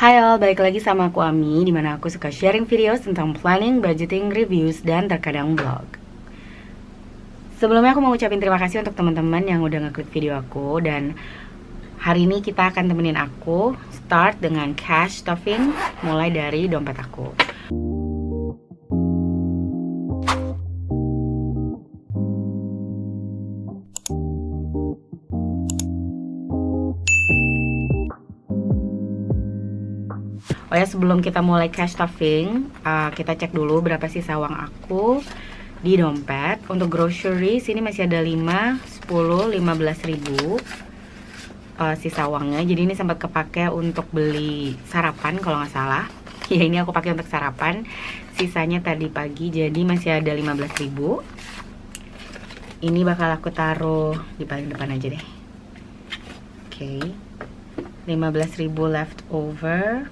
Hai all, balik lagi sama aku Ami, dimana aku suka sharing videos tentang planning, budgeting, reviews, dan terkadang vlog. Sebelumnya aku mau ucapin terima kasih untuk teman-teman yang udah ngeklik video aku. Dan hari ini kita akan temenin aku start dengan cash stuffing, mulai dari dompet aku. Oh ya, sebelum kita mulai cash stuffing, kita cek dulu berapa sisa uang aku di dompet. Untuk grocery sini masih ada 5, 10, 15 ribu sisa uangnya. Jadi ini sempat kepake untuk beli sarapan kalau nggak salah. Ya ini aku pakai untuk sarapan. Sisanya tadi pagi, jadi masih ada 15 ribu. Ini bakal aku taruh di paling depan aja deh. Oke, 15 ribu left over.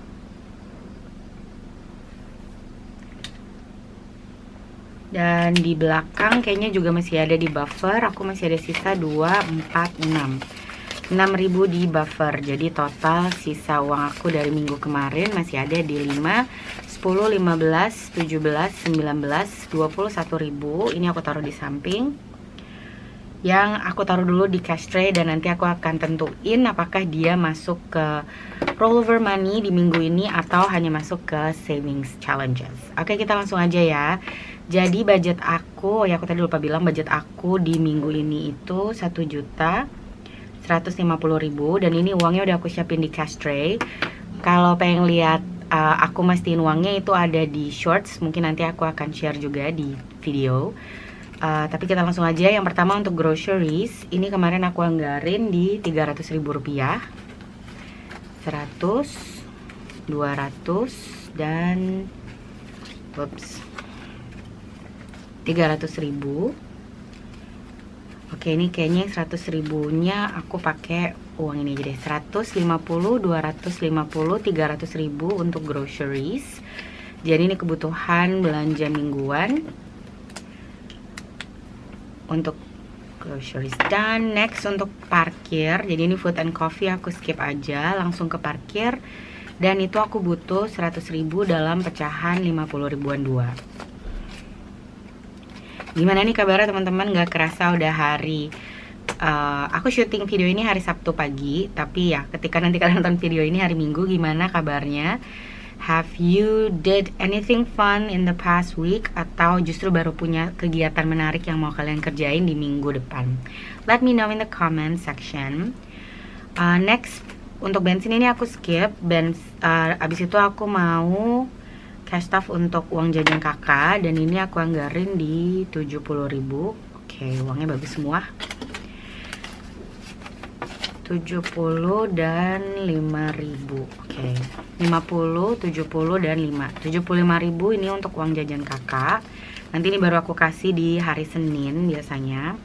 Dan di belakang kayaknya juga masih ada di buffer. Aku masih ada sisa 2, 4, 6 ribu di buffer. Jadi total sisa uang aku dari minggu kemarin masih ada di 5, 10, 15, 17, 19, 21 ribu. Ini aku taruh di samping. Yang aku taruh dulu di cash tray, dan nanti aku akan tentuin apakah dia masuk ke rollover money di minggu ini atau hanya masuk ke savings challenges. Oke, kita langsung aja ya. Jadi budget aku, ya aku tadi lupa bilang, budget aku di minggu ini itu 1.150.000, dan ini uangnya udah aku siapin di cash tray. Kalau pengen lihat aku mastiin uangnya, itu ada di shorts, mungkin nanti aku akan share juga di video. Tapi kita langsung aja. Yang pertama untuk groceries, ini kemarin aku anggarin di 300.000 rupiah, 100, 200, dan 300.000. Oke, ini kayaknya 100 ribunya aku pakai uang ini aja deh. 150, 250, 300.000 untuk groceries. Jadi ini kebutuhan belanja mingguan untuk groceries. Dan next untuk parkir, jadi ini food and coffee aku skip aja, langsung ke parkir. Dan itu aku butuh 100.000 dalam pecahan 50 ribuan 2. Gimana nih kabarnya teman-teman? Gak kerasa udah hari aku syuting video ini hari Sabtu pagi, tapi ya ketika nanti kalian nonton video ini hari Minggu. Gimana kabarnya? Have you did anything fun in the past week, atau justru baru punya kegiatan menarik yang mau kalian kerjain di minggu depan? Let me know in the comment section. Next, untuk bensin ini aku skip. Abis itu aku mau cash stuff untuk uang jajan kakak, dan ini aku anggarin di 70.000. Oke, uangnya bagus semua. 70 dan 5.000. Oke, 50, 70 dan 5. 75.000 ini untuk uang jajan kakak. Nanti ini baru aku kasih di hari Senin biasanya.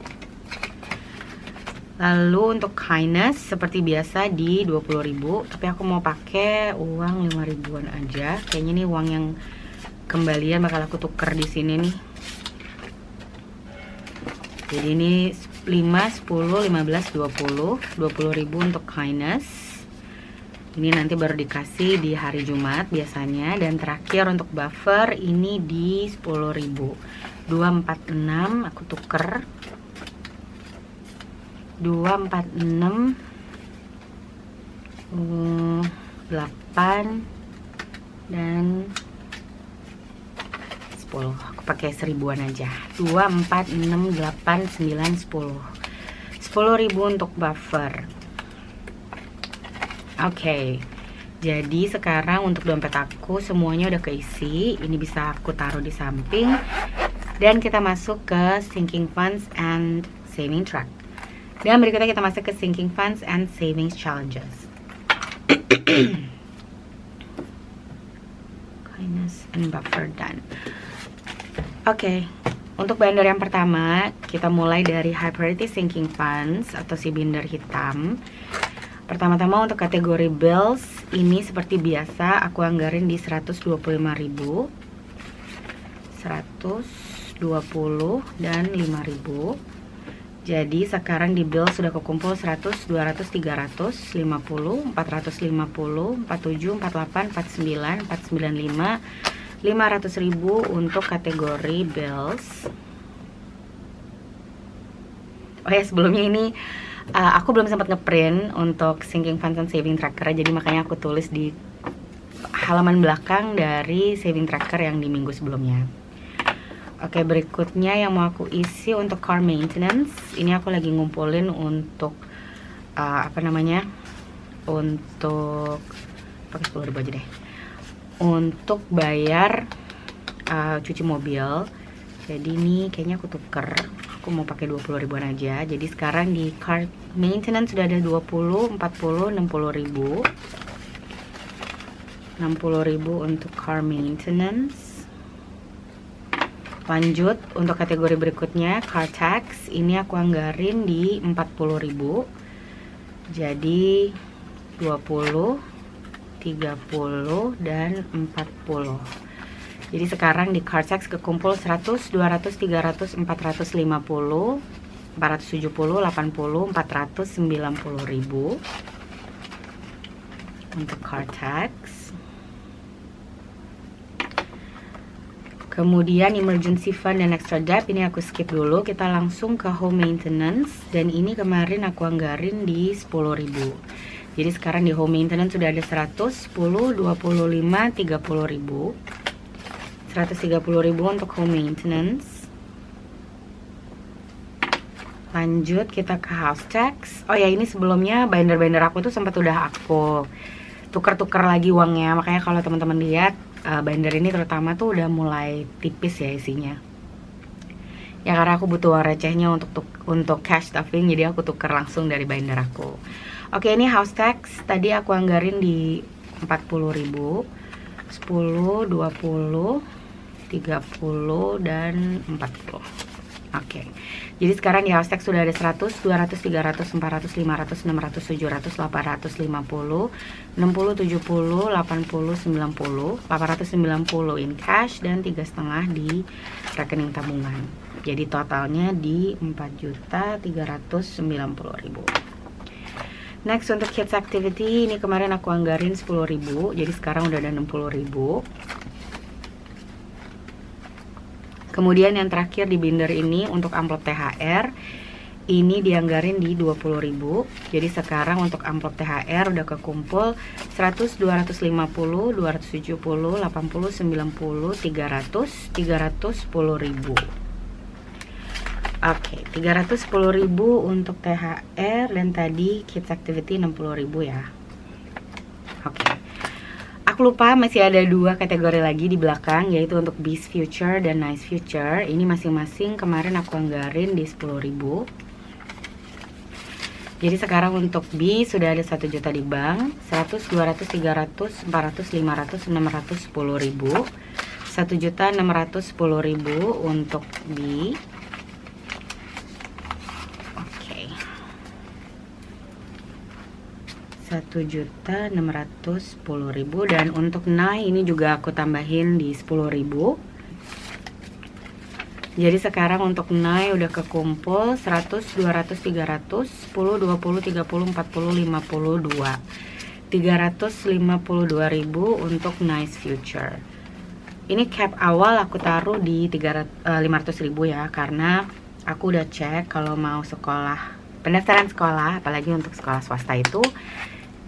Lalu untuk kindness seperti biasa di 20.000, tapi aku mau pakai uang 5 ribuan aja. Kayaknya nih uang yang kembalian bakal aku tuker di sini nih. Jadi ini 5, 10, 15, 20 ribu untuk kindness. Ini nanti baru dikasih di hari Jumat biasanya. Dan terakhir untuk buffer ini di 10.000. 2, 4, 6 aku tuker. 2, 4, 6, 8, dan 10. Aku pakai 1000-an aja. 2, 4, 6, 8, 9, 10. 10.000 untuk buffer. Oke, jadi sekarang untuk dompet aku semuanya udah keisi. Ini bisa aku taruh di samping. Dan kita masuk ke sinking funds and saving track. Dan berikutnya kita masuk ke sinking funds and savings challenges. Kindness and buffer done. Oke, untuk binder yang pertama kita mulai dari high priority sinking funds atau si binder hitam. Pertama-tama untuk kategori bills, ini seperti biasa aku anggarin di 125.000, 120 dan 5.000. Jadi sekarang di bill sudah kekumpul 100, 200, 300, 50, 450, 47, 48, 49, 495, 500.000 untuk kategori bills. Oh ya, sebelumnya ini aku belum sempat ngeprint untuk sinking funds and saving tracker, jadi makanya aku tulis di halaman belakang dari saving tracker yang di minggu sebelumnya. Oke, berikutnya yang mau aku isi untuk car maintenance. Ini aku lagi ngumpulin untuk untuk pakai 10.000 aja deh, untuk bayar cuci mobil. Jadi ini kayaknya aku tuker, aku mau pakai 20.000-an aja. Jadi sekarang di car maintenance sudah ada 20, 40, 60.000. 60.000 untuk car maintenance. Lanjut untuk kategori berikutnya, car tax. Ini aku anggarin di 40.000. Jadi 20, 30, dan 40. Jadi sekarang di car tax kekumpul 100, 200, 300, 450, 470, 80, 490.000 untuk car tax. Kemudian emergency fund dan extra debt ini aku skip dulu. Kita langsung ke home maintenance, dan ini kemarin aku anggarin di 10.000. Jadi sekarang di home maintenance sudah ada 100, 10, 25, 30.000. 130.000 untuk home maintenance. Lanjut kita ke house tax. Oh ya, ini sebelumnya binder-binder aku tuh sempat udah aku tuker-tuker lagi uangnya. Makanya kalau teman-teman lihat binder ini terutama tuh udah mulai tipis ya isinya. Ya karena aku butuh uang recehnya untuk cash stuffing, jadi aku tuker langsung dari binder aku. Oke, ini house tax tadi aku anggarin di 40.000, 10, 20, 30, dan 40. Oke, jadi sekarang di house tax sudah ada 100, 200, 300, 400, 500, 600, 700, 850, 60, 70, 80, 90, 890 in cash, dan 3,5 di rekening tabungan. Jadi totalnya di 4.390.000. Next untuk kids activity, ini kemarin aku anggarin 10.000, jadi sekarang udah ada 60.000. Kemudian yang terakhir di binder ini untuk amplop THR, ini dianggarin di 20.000. Jadi sekarang untuk amplop THR udah kekumpul 100, 250, 270, 80, 90, 300, 310.000. Oke, 310.000 untuk THR, dan tadi kids activity 60.000 ya. Oke. Aku lupa masih ada 2 kategori lagi di belakang, yaitu untuk Beast Future dan Nice Future. Ini masing-masing kemarin aku anggarin di 10.000. Jadi sekarang untuk B sudah ada 1 juta di bank, 100, 200, 300, 400, 500, 600, 10.000. 1.610.000 untuk B. Oke. 1.610.000, dan untuk NAI ini juga aku tambahin di 10.000. Jadi sekarang untuk NAI udah kekumpul 100, 200, 300, 10, 20, 30, 40, 52. 352.000 untuk Nice Future. Ini cap awal aku taruh di 500.000 ya, karena aku udah cek kalau mau sekolah, pendaftaran sekolah, apalagi untuk sekolah swasta itu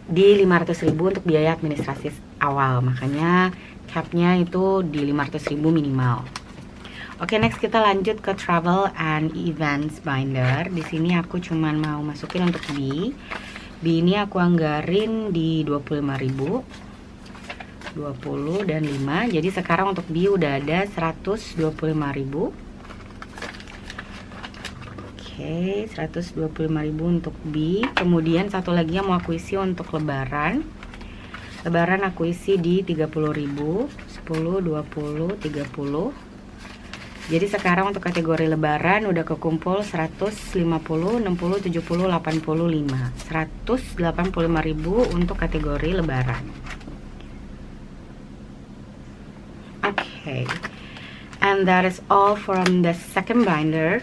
di 500.000 untuk biaya administrasi awal, makanya capnya itu di 500.000 minimal. Oke, next kita lanjut ke travel and events binder. Di sini aku cuman mau masukin untuk B. B ini aku anggarin di 25.000, 20 dan 5. Jadi sekarang untuk B udah ada 125.000. Oke, 125.000 untuk B. Kemudian satu lagi yang mau aku isi untuk lebaran. Lebaran aku isi di 30.000, 10, 20, 30. Jadi sekarang untuk kategori lebaran udah kekumpul 150, 60, 70, 85. 185.000 untuk kategori lebaran. Okay. And that is all from the second binder.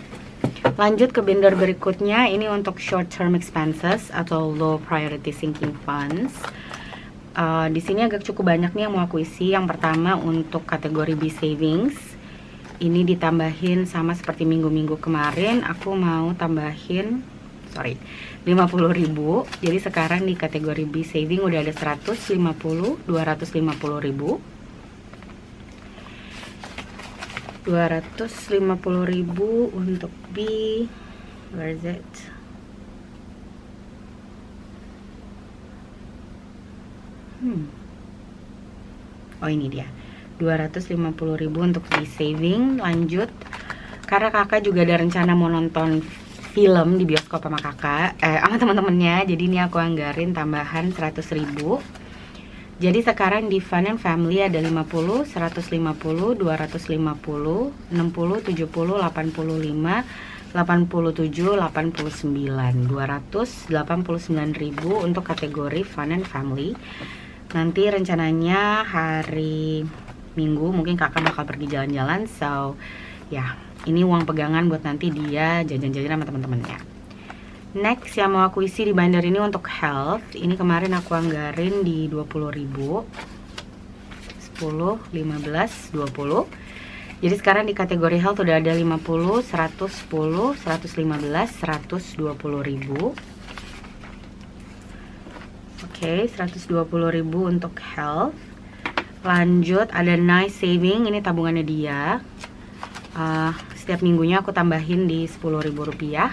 Lanjut ke binder berikutnya, ini untuk short term expenses atau low priority sinking funds. Di sini agak cukup banyak nih yang mau aku isi. Yang pertama untuk kategori B savings, ini ditambahin sama seperti minggu-minggu kemarin. Aku mau tambahin 50.000. Jadi sekarang di kategori B saving udah ada 150, 250.000. 250.000 untuk B. Where is it? Oh, ini dia. 250.000 untuk B saving. Lanjut, karena kakak juga ada rencana mau nonton film di bioskop sama kakak, sama teman-temannya. Jadi ini aku anggarin tambahan 100.000. Jadi sekarang di Fun and Family ada 50, 150, 250, 60, 70, 85, 87, 89. 289.000 untuk kategori Fun and Family. Nanti rencananya hari Minggu mungkin kakak bakal pergi jalan-jalan, so ya, ini uang pegangan buat nanti dia jajan-jajan sama teman-temannya. Next yang mau aku isi di binder ini untuk health. Ini kemarin aku anggarin di 20.000. 10, 15, 20. Jadi sekarang di kategori health udah ada 50, 110, 115, 120.000. Oke, 120.000 untuk health. Lanjut ada nice saving, ini tabungannya dia. Setiap minggunya aku tambahin di 10.000 rupiah.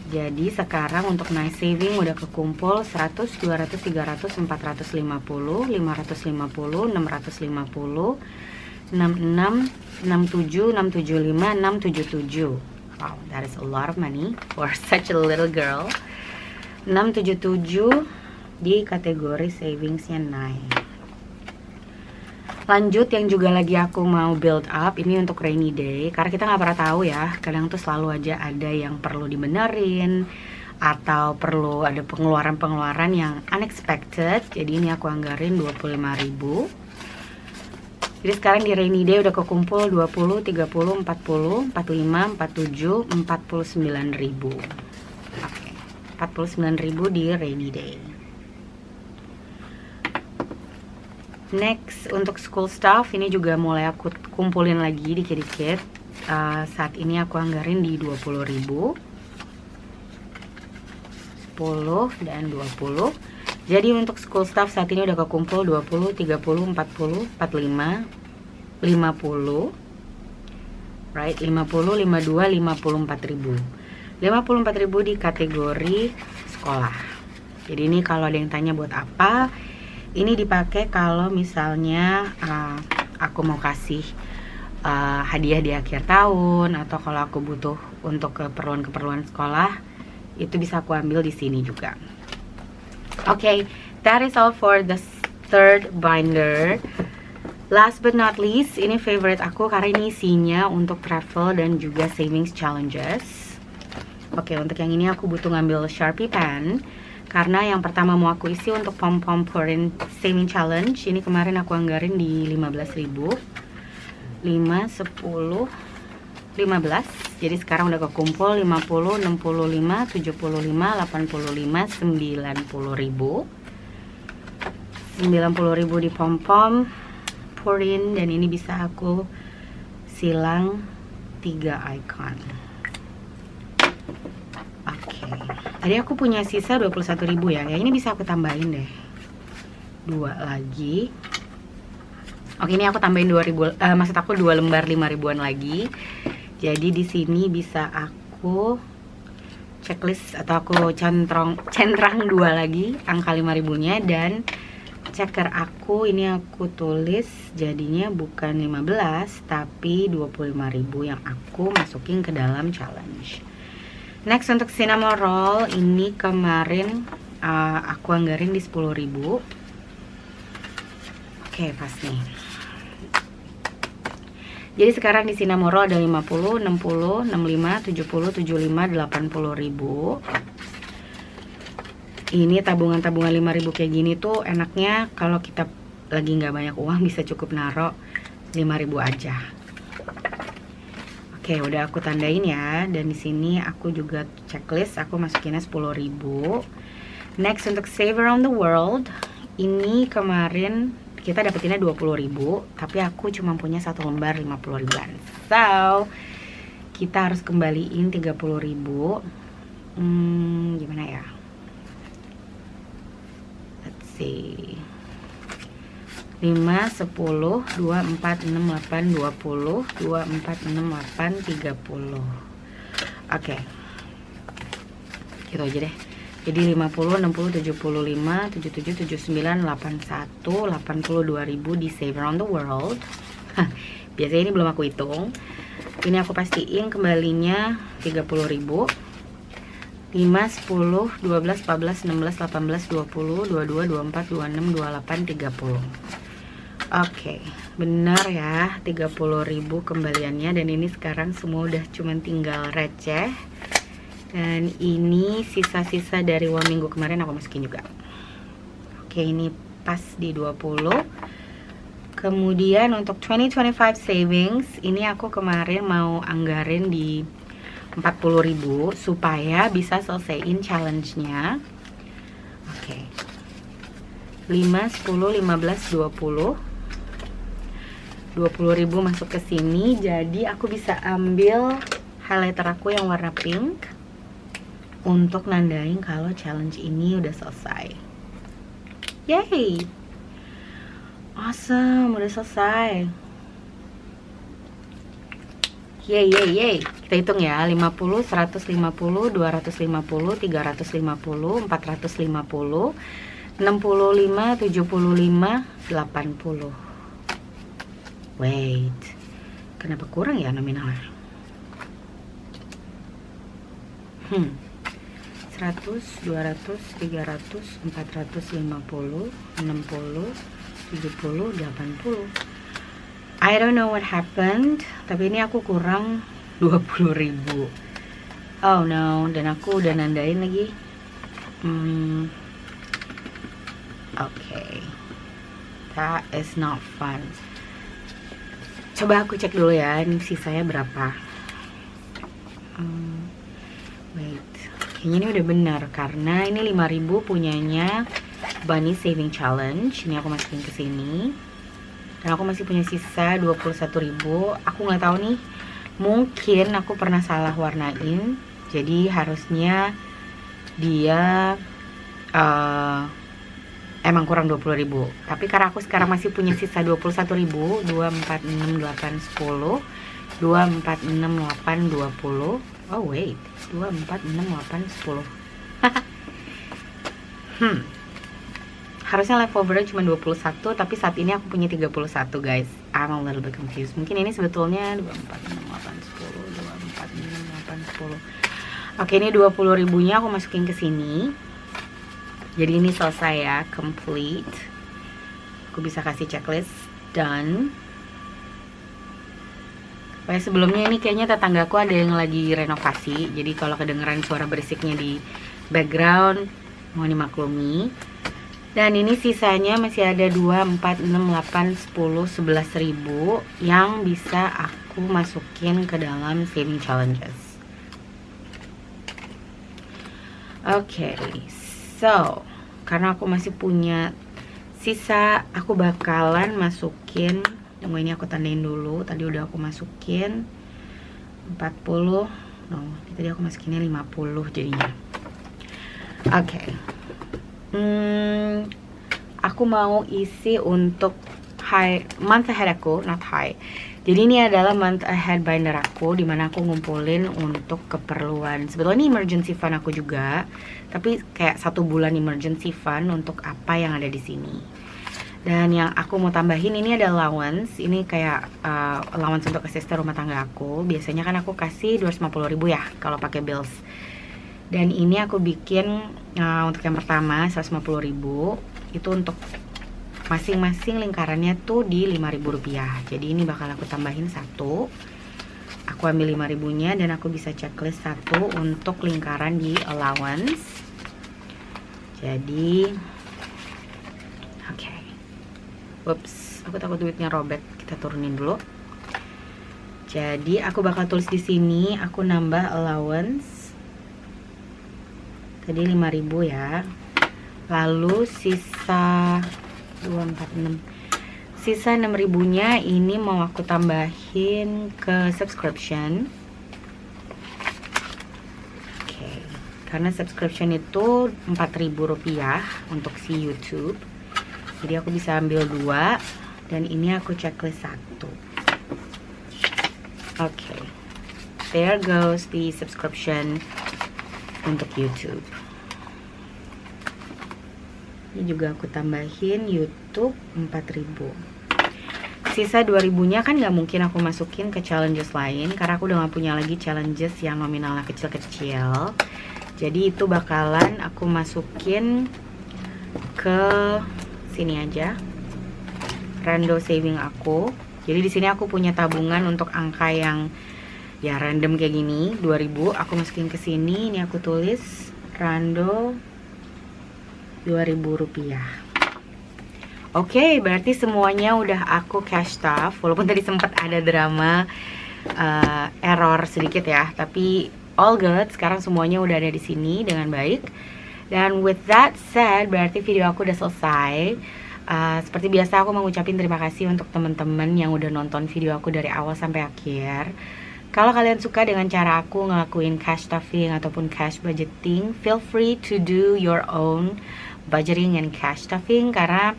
Jadi sekarang untuk nice saving udah kekumpul 100, 200, 300, 450, 550, 650, 66, 67, 675, 677. Wow, that is a lot of money for such a little girl. 677 di kategori savingsnya naik. Lanjut yang juga lagi aku mau build up, ini untuk rainy day. Karena kita nggak pernah tahu ya, kadang tuh selalu aja ada yang perlu dibenerin atau perlu ada pengeluaran-pengeluaran yang unexpected. Jadi ini aku anggarin 25.000. Jadi sekarang di rainy day udah kekumpul 20, 30, 40, 45, 47, 49.000. Oke, 49.000 di rainy day. Next untuk school stuff, ini juga mulai aku kumpulin lagi dikit-dikit. Saat ini aku anggarin di 20.000, 10 dan 20. Jadi untuk school stuff saat ini udah kekumpul 20, 30, 40, 45, 50. Right, 50, 52, 54.000. 54.000 di kategori sekolah. Jadi ini kalau ada yang tanya buat apa, ini dipakai kalau misalnya aku mau kasih hadiah di akhir tahun, atau kalau aku butuh untuk keperluan-keperluan sekolah, itu bisa aku ambil di sini juga. Okay, that is all for the third binder. Last but not least, ini favorite aku karena ini isinya untuk travel dan juga savings challenges. Oke, untuk yang ini aku butuh ngambil Sharpie pen. Karena yang pertama mau aku isi untuk pom-pom pouring saving challenge. Ini kemarin aku anggarin di 15.000. 5, 10, 15. Jadi sekarang udah kekumpul 50, 65, 75, 85, 90.000. 90.000 di pom-pom pouring, dan ini bisa aku silang 3 icon. Tadi aku punya sisa 21.000 ya. Ini bisa aku tambahin deh 2 lagi. Oke, ini aku tambahin 2.000, maksud aku 2 lembar 5.000-an lagi. Jadi di sini bisa aku checklist atau aku centrang 2 lagi angka 5.000-nya, dan checker aku ini aku tulis jadinya bukan 15 tapi 25.000 yang aku masukin ke dalam challenge. Next untuk cinnamon roll, ini kemarin aku anggarin di 10.000. Oke, pas nih. Jadi sekarang di cinnamon roll ada 50, 60, 65, 70, 75, 80.000. Ini tabungan-tabungan 5.000 kayak gini tuh enaknya kalau kita lagi nggak banyak uang bisa cukup naro 5.000 aja. Oke, udah aku tandain ya. Dan di sini aku juga checklist, aku masukinnya 10.000. Next, untuk Save Around the World, ini kemarin kita dapetinnya 20.000, tapi aku cuma punya satu lembar 50.000-an. So, kita harus kembaliin 30.000. Gimana ya? Let's see. 5, 10, 2, 4, 6, 8, 20, 2, 4, 6, 8, 30. Oke. Gitu aja deh. Jadi 50, 60, 75, 77, 79, 81, 82.000 di Save Around the World. Biasanya ini belum aku hitung. Ini aku pastiin kembalinya 30.000. 5, 10, 12, 14, 16, 18, 20, 22, 24, 26, 28, 30. Oke, benar ya, 30.000 kembaliannya. Dan ini sekarang semua udah cuman tinggal receh. Dan ini sisa-sisa dari uang minggu kemarin aku masukin juga. Oke, ini pas di 20. Kemudian untuk 2025 savings, ini aku kemarin mau anggarin di 40.000 supaya bisa selesaiin challenge-nya. Oke. 5, 10, 15, 20. 20.000 masuk ke sini, jadi aku bisa ambil highlighter aku yang warna pink untuk nandain kalau challenge ini udah selesai. Yay! Awesome, udah selesai. Yay, yay, yay. Kita hitung ya, 50, 150, 250, 350, 450, 65, 75, 80. Wait, kenapa kurang ya nominalnya? 100, 200, 300, 450, 60, 70, 80. I don't know what happened, tapi ini aku kurang 20.000. Oh no, dan aku udah nandain lagi. Okay, that is not fun. Coba aku cek dulu ya, ini sisanya berapa. Wait, kayaknya ini udah benar karena ini 5.000 punyanya Bunny Saving Challenge. Ini aku masukin ke sini. Dan aku masih punya sisa 21.000. Aku nggak tahu nih, mungkin aku pernah salah warnain. Jadi harusnya dia emang kurang 20.000. Tapi karena aku sekarang masih punya sisa 21.000, 2, 4, 6, 8, 10, 2, 4, 6, 8, 20. Oh wait, 2, 4, 6, 8, 10. Harusnya leftovernya cuma 21, tapi saat ini aku punya 31 guys. I'm a little bit confused. Mungkin ini sebetulnya 2, 4, 6, 8, 10, 2, 4, 6, 8, 10. Oke, ini 20.000 nya aku masukin ke sini. Jadi ini selesai ya, complete. Aku bisa kasih checklist, done. Sebelumnya ini kayaknya tetanggaku ada yang lagi renovasi. Jadi kalau kedengeran suara berisiknya di background, mohon dimaklumi. Dan ini sisanya masih ada 2, 4, 6, 8, 10, 11.000 yang bisa aku masukin ke dalam saving challenges. Oke, so karena aku masih punya sisa, aku bakalan masukin. Tunggu, ini aku tandain dulu. Tadi udah aku masukin 40. No, tadi aku masukinnya 50 jadinya. Oke. Aku mau isi untuk month ahead aku, not high. Jadi ini adalah month ahead binder aku, dimana aku ngumpulin untuk keperluan. Sebetulnya ini emergency fund aku juga, tapi kayak 1 bulan emergency fund untuk apa yang ada di sini. Dan yang aku mau tambahin ini ada allowance. Ini kayak allowance untuk asisten rumah tangga aku. Biasanya kan aku kasih 250.000 ya kalau pakai bills. Dan ini aku bikin untuk yang pertama 150.000. Itu untuk masing-masing lingkarannya tuh di 5.000 rupiah. Jadi ini bakal aku tambahin 1. Aku ambil 5.000 nya dan aku bisa checklist 1 untuk lingkaran di allowance. Jadi oke. Whoops, aku takut duitnya robek. Kita turunin dulu. Jadi aku bakal tulis di sini, aku nambah allowance tadi 5.000 ya. Lalu sisa 246. Sisa 6.000-nya ini mau aku tambahin ke subscription. Oke. Karena subscription itu 4.000 rupiah untuk si YouTube. Jadi aku bisa ambil 2 dan ini aku checklist 1. Oke, there goes the subscription untuk YouTube. Ini juga aku tambahin YouTube 4.000. Sisa 2.000-nya kan nggak mungkin aku masukin ke challenges lain karena aku udah nggak punya lagi challenges yang nominalnya kecil-kecil. Jadi itu bakalan aku masukin ke sini aja, rando saving aku. Jadi di sini aku punya tabungan untuk angka yang ya random kayak gini, 2.000 aku masukin ke sini. Ini aku tulis rando 2.000 rupiah. Oke, berarti semuanya udah aku cash stuff. Walaupun tadi sempat ada drama error sedikit ya, tapi all good. Sekarang semuanya udah ada di sini dengan baik. Dan with that said, berarti video aku udah selesai. Seperti biasa aku mengucapkan terima kasih untuk teman-teman yang udah nonton video aku dari awal sampai akhir. Kalau kalian suka dengan cara aku ngelakuin cash stuffing ataupun cash budgeting, feel free to do your own budgeting and cash stuffing. Karena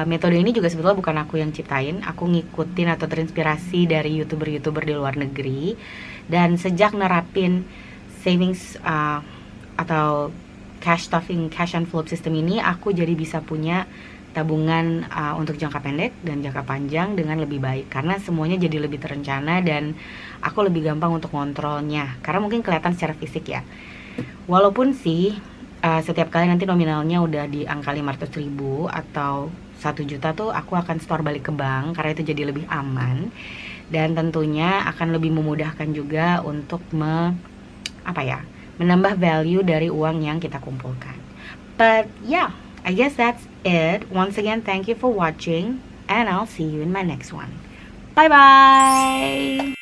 metode ini juga sebetulnya bukan aku yang ciptain. Aku ngikutin atau terinspirasi dari youtuber-youtuber di luar negeri. Dan sejak nerapin savings atau cash stuffing, cash envelope system ini, aku jadi bisa punya tabungan untuk jangka pendek dan jangka panjang dengan lebih baik. Karena semuanya jadi lebih terencana dan aku lebih gampang untuk ngontrolnya. Karena mungkin kelihatan secara fisik ya. Walaupun sih setiap kali nanti nominalnya udah di angka 500.000 atau 1 juta tuh aku akan store balik ke bank karena itu jadi lebih aman. Dan tentunya akan lebih memudahkan juga untuk menambah value dari uang yang kita kumpulkan. But yeah, I guess that's it. Once again, thank you for watching and I'll see you in my next one. Bye bye.